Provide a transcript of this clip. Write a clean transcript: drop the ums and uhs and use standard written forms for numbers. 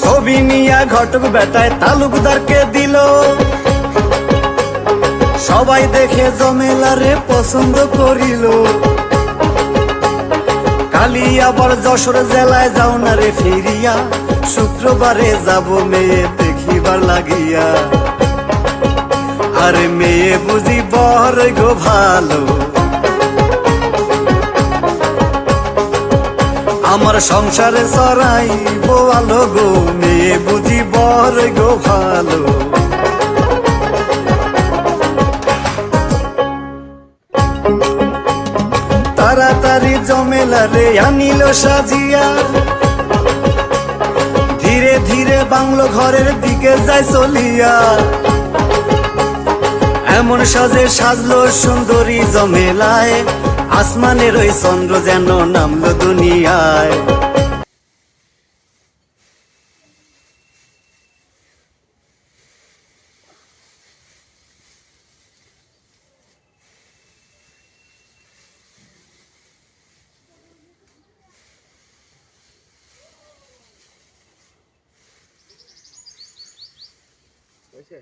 ছবি নিয়া ঘটক বেটায় তালুকদারকে দিল, সবাই দেখে জমেলারে পছন্দ করিল। কালি আবার যশোর জেলায় যাও না রে ফিরিয়া, শুক্রবারে যাব মেয়ে দেখিবার লাগিয়া। আরে মেয়ে বুঝি বর গো ভালো, আমার সংসারে চড়াই বোয়ালো গো, মেয়ে বুঝি বর গো ভালো। তাড়াতাড়ি জমেলারে আনিল সাজিয়া, ধীরে ধীরে বাংলো ঘরের দিকে যায় চলিয়া। এমন সাজে সাজলো সুন্দরী জমেলায়, আসমানের ওই চন্দ্র যেন নামলো দুনিয়ায়। হয়েছে?